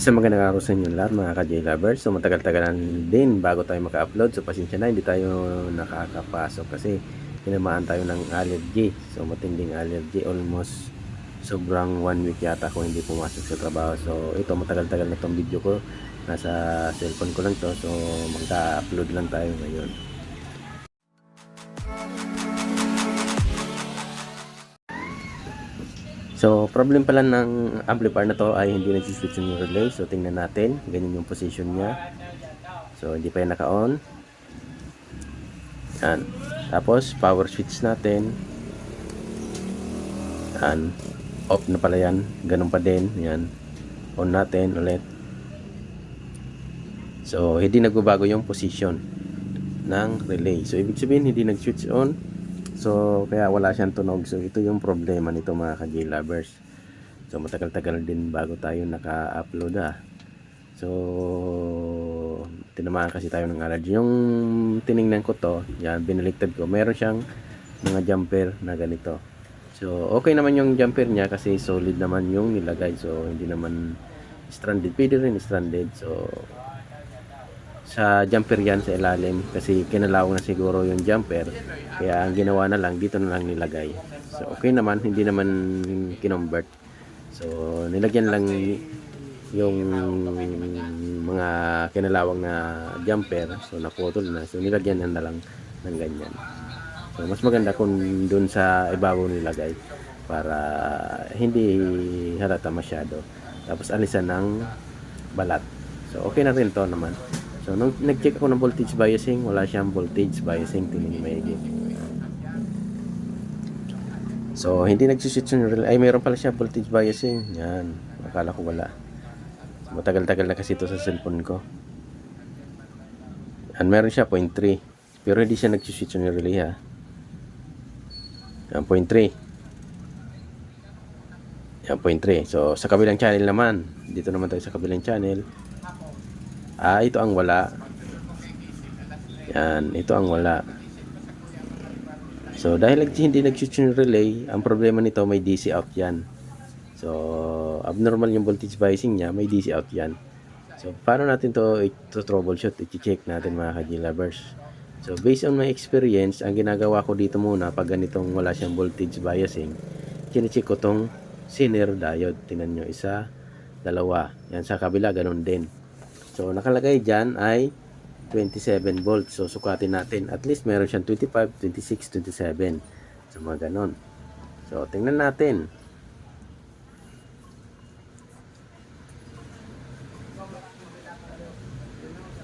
Sa magandang araw sa inyo lahat mga ka-J lovers. So matagal-tagalan din bago tayo maka-upload. So pasensya na, hindi tayo nakakapasok kasi tinamaan tayo ng allergy. So matinding allergy, almost sobrang 1 week yata ako hindi pumasok sa trabaho. So ito, matagal-tagal na tong video ko. Nasa cellphone ko lang to. So magka-upload lang tayo ngayon. So, problem pala ng amplifier na to ay hindi nag-switch yung relay. So, tingnan natin. Ganyan yung position niya. So, hindi pa yan naka-on. Yan. Tapos, power switch natin. Yan. Off na pala yan. Ganun pa din. Yan. On natin ulit. So, hindi nagbabago yung position ng relay. So, ibig sabihin, hindi nag-switch on. So, kaya wala siyang tunog. So, ito yung problema nito mga ka-J lovers. So, matagal-tagal din bago tayo naka-upload So, tinamaan kasi tayo ng allergy. Yung tiningnan ko to, yan, binaliktad ko. Meron siyang mga jumper na ganito. So, okay naman yung jumper niya kasi solid naman yung nilagay. So, hindi naman stranded. Pwede rin stranded. So, sa jumper yan sa ilalim kasi kinalawang na siguro yung jumper, kaya ang ginawa na lang dito na lang nilagay. So okay naman, hindi naman kinonvert. So nilagyan lang yung mga kinalawang na jumper, so naputol na, so nilagyan na lang ng ganyan. So mas maganda kung dun sa ibabaw nilagay para hindi halata masyado, tapos alisan ng balat. So okay na rin to naman. So, nung nag-check ako ng voltage biasing, wala siyang voltage biasing. Tingnan niyo maigi. So, hindi nag-switch yung relay. Ay, mayroon pala siya voltage biasing. Yan. Akala ko wala. So, matagal-tagal na kasi ito sa cellphone ko. Yan, meron siya 0.3. Pero hindi siya nag-switch yung relay ha. Yan, 0.3. Yan, 0.3. So, sa kabilang channel naman. Dito naman tayo sa kabilang channel. Ito ang wala. Yan, ito ang wala. So, dahil hindi nag-switch yung relay, ang problema nito may DC out yan. So, abnormal yung voltage biasing niya, may DC out yan. So, paano natin to troubleshoot? I-check natin mga ka-J lovers. So, based on my experience, ang ginagawa ko dito muna, pag ganitong wala siyang voltage biasing, chine-check ko tong Zener diode. Tingnan nyo, isa, dalawa. Yan, sa kabila, ganun din. So, nakalagay dyan ay 27 volts. So, sukatin natin. At least, meron siyang 25, 26, 27. So, mga ganon. So, tingnan natin.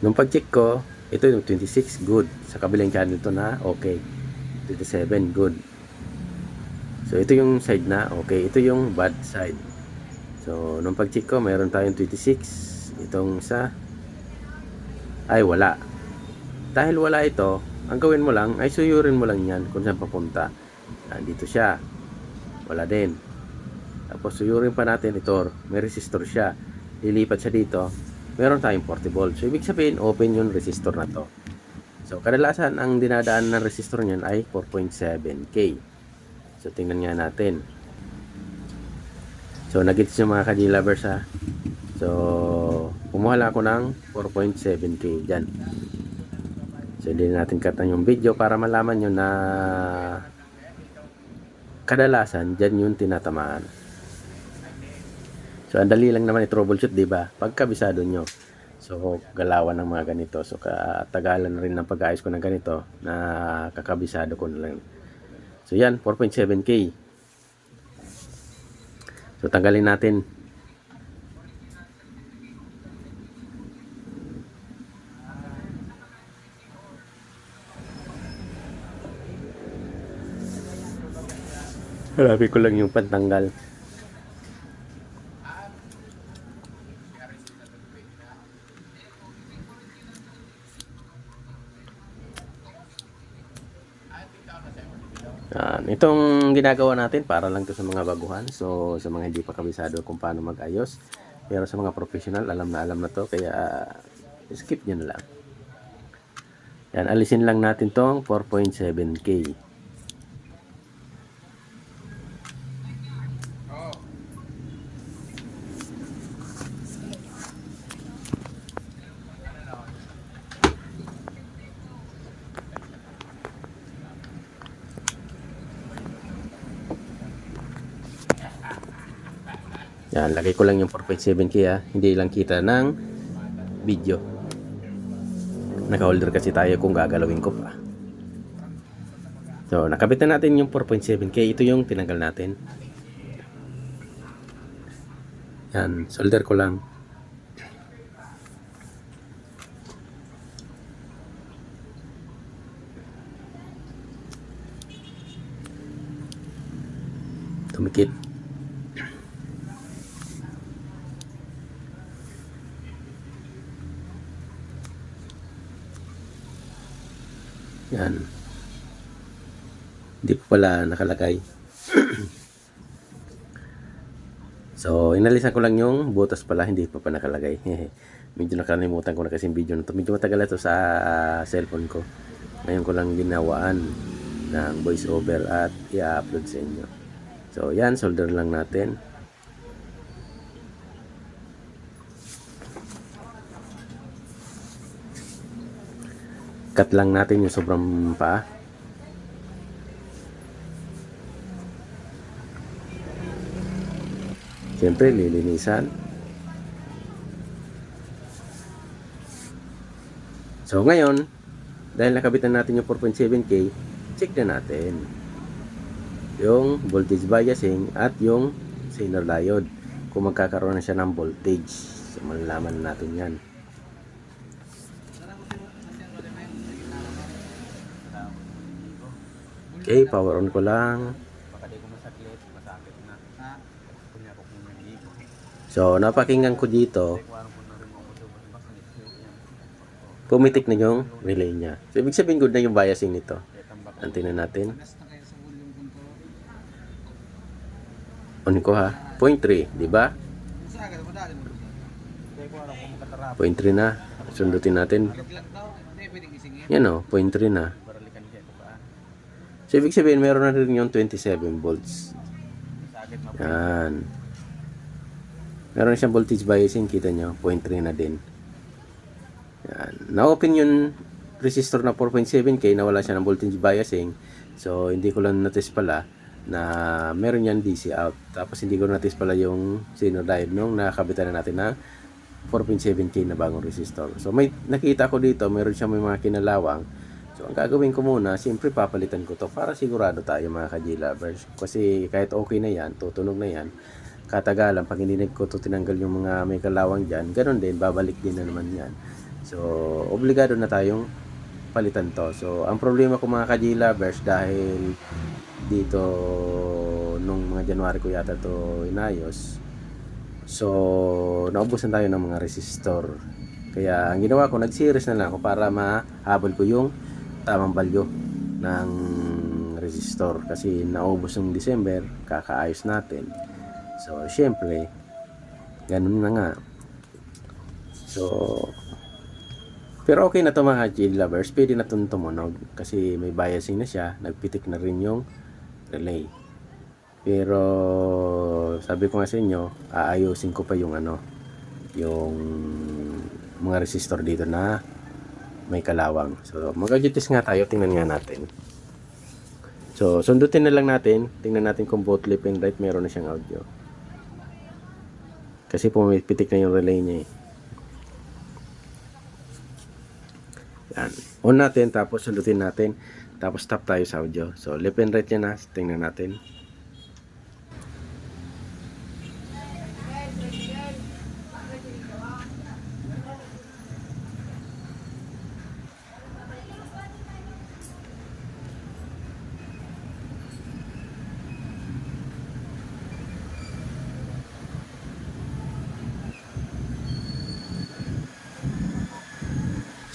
Nung pag-check ko, ito yung 26, good. Sa kabilang channel to na, okay. 27, good. So, ito yung side na, okay. Ito yung bad side. So, nung pag-check ko, meron tayong 26. Itong sa ay wala. Dahil wala ito, ang gawin mo lang ay suyurin mo lang yan kung saan papunta. Dito siya, wala din. Tapos suyurin pa natin ito, may resistor siya, lilipat siya dito, meron tayong 40 volts. So ibig sabihin open yung resistor na to. So kadalasan ang dinadaan ng resistor niyan ay 4.7K. So tingnan nga natin. So nagits yung mga ka-J lovers ha. So kumuha lang ako ng 4.7K dyan. So hindi natin katan yung video para malaman nyo na kadalasan dyan yung tinatamaan. So ang dali lang naman i-troubleshoot, diba? Pagkabisado nyo. So galawan ng mga ganito. So katagalan na rin ng pag-ayos ko ng ganito na kakabisado ko na lang. So yan, 4.7K. So tanggalin natin. Hanapin ko lang yung pantanggal. Itong ginagawa natin para lang to sa mga baguhan. So sa mga hindi pa kabisado kung paano mag-ayos. Pero sa mga professional, alam na to. Kaya skip nyo na lang. Yan, alisin lang natin tong 4.7K. Yan, lagay ko lang yung 4.7K ha. Hindi lang kita ng video. Naka-holder kasi tayo kung gagalawin ko pa. So, nakabit na natin yung 4.7K. Ito yung tinanggal natin. Yan, solder ko lang. Tumikit. Yan. Hindi pa pala nakalagay. So, inalisan ko lang yung butas pala, hindi pa nakalagay. Medyo nakalimutan ko na kasi yung video na to. Medyo matagal na to sa cellphone ko. Ngayon ko lang ginawaan ng voice over at i-upload sa inyo. So, yan, solder lang natin. Cut lang natin yung sobrang paa. Siyempre, lilinisan. So, ngayon, dahil nakabitan natin yung 4.7K, check na natin yung voltage biasing at yung Zener diode. Kung magkakaroon na siya ng voltage. So, malalaman natin yan. Okay, power on ko lang. So, napakinggan ko dito, pumitik na yung relay niya. So, ibig sabihin good na yung biasing nito. Tingnan natin. On ko ha. 0.3, di ba? 0.3 na. Sundutin natin. Yan o, 0.3 na. So, ibig sabihin, meron na rin yung 27 volts. Yan. Meron na siyang voltage biasing, kita nyo, 0.3 na din. Yan. Na-open yung resistor na 4.7K, nawala siya ng voltage biasing. So, hindi ko lang notice pala na meron yan DC out. Tapos, hindi ko notice pala yung Zener diode nung nakabitan na natin na 4.7K na bagong resistor. So, may nakita ko dito, meron siyang may mga kinalawang. So, ang gagawin ko muna, siyempre papalitan ko to para sigurado tayo mga ka-G-lovers. Kasi kahit okay na yan, tutunog na yan, katagalan, pag hindi ko to tinanggal yung mga may kalawang dyan, ganun din, babalik din na naman yan. So, obligado na tayong palitan to. So, ang problema ko mga ka-G-lovers, dahil dito, nung mga January ko yata to inayos, so, naubusan tayo ng mga resistor. Kaya, ang ginawa ko, nag-series na lang ako para mahabol ko yung tamang value ng resistor. Kasi, naubos yung December, kakaayos natin. So, syempre, ganun na nga. So, pero okay na to mga G-lovers. Pwede na itong tumunog. Kasi may biasing na siya. Nagpitik na rin yung relay. Pero, sabi ko nga sa inyo, aayusin ko pa yung yung mga resistor dito na may kalawang. So, mag-adjust nga tayo. Tingnan nga natin. So, sundutin na lang natin. Tingnan natin kung both left and right meron na siyang audio. Kasi pumipitik na yung relay niya eh. Yan. On natin, tapos sundutin natin. Tapos stop tayo sa audio. So, left and right niya na. Tingnan natin.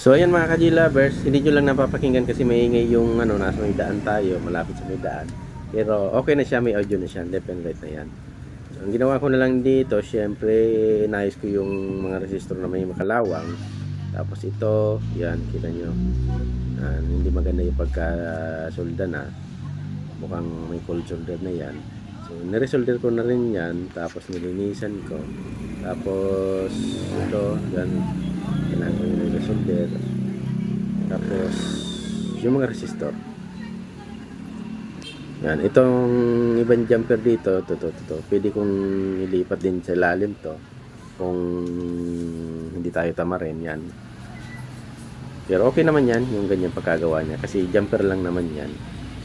So ayan mga ka-G-lovers, hindi nyo lang napapakinggan kasi maingay yung nasa may daan tayo, malapit sa may daan. Pero okay na siya, may audio na siya, left and right na yan. So ang ginawa ko na lang dito, syempre inayos ko yung mga resistor na may makalawang. Tapos ito, yan, kita nyo. Hindi maganda yung pagka-solda na. Mukhang may cold solder na yan. So niresolder ko na rin yan, tapos nilinisan ko. Tapos ito, yan. Kailangan ko yung resolder. Tapos yung mga resistor. Yan, itong ibang jumper dito, to. Pwede kong ilipat din sa ilalim to kung hindi tayo tamarin yan. Pero okay naman yan, yung ganyan pagkagawa niya kasi jumper lang naman yan.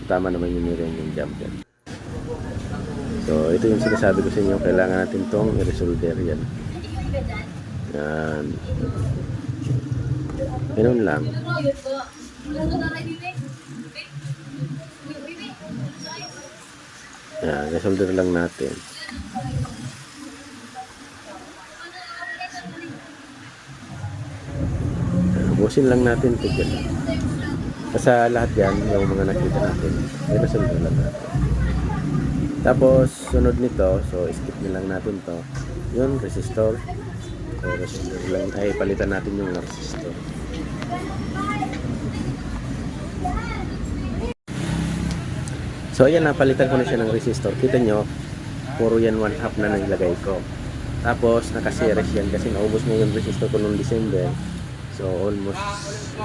So, tama naman yung rin yung jumper. So, ito yung sinasabi ko sa inyo, kailangan natin tong i-resolder yan. Yan. Ganun lang. Yan, resolder lang natin. Ubusin lang natin ito dyan. Sa lahat yan, yung mga nakita natin, i-resolder lang natin. Tapos, sunod nito, so skip na lang natin to. Yun, resistor. So, resistor lang, ay palitan natin yung resistor. So, ayan, napalitan ko na siya ng resistor. Kita nyo, puro yan 1/2 na nilagay ko. Tapos, naka-series yan kasi naubos na yung resistor ko noong December. So, almost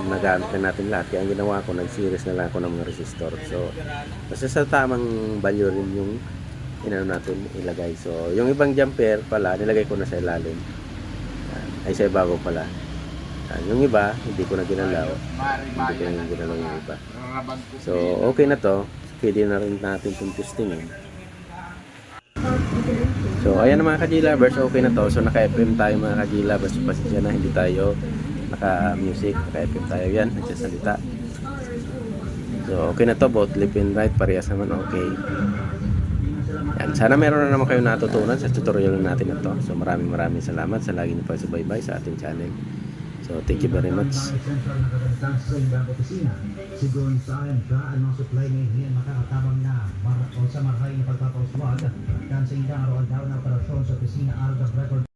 nagamit na natin lahat. Kaya ang ginawa ko, nag-series na lang ako ng mga resistor. So, basta sa tamang value rin yung natin ilagay. So, yung ibang jumper pala, nilagay ko na sa ilalim. Ay, sa ibabaw pala. Yung iba, hindi ko na ginalaw. Hindi ko na ginalaw yung iba. So, okay na to. Pwede na rin natin itong testingin. So, ayan na mga ka-G-Lovers. Okay na to. So, naka-FM tayo mga ka-G-Lovers. Pasensya na, hindi tayo naka-music. Naka-FM tayo yan. Nagsasalita. So, okay na to. Both left and right. Parehas naman okay. Yan. Sana meron na naman kayo natutunan sa tutorial natin na to. So, maraming salamat sa lagi niyo pagsubaybay sa ating channel. So, thank you very much. Siguro sa akin, ang mga supply ngayon makakatabang na o sa maray na pagpapaswag, kansing araw-araw na operasyon sa opisina Alga Record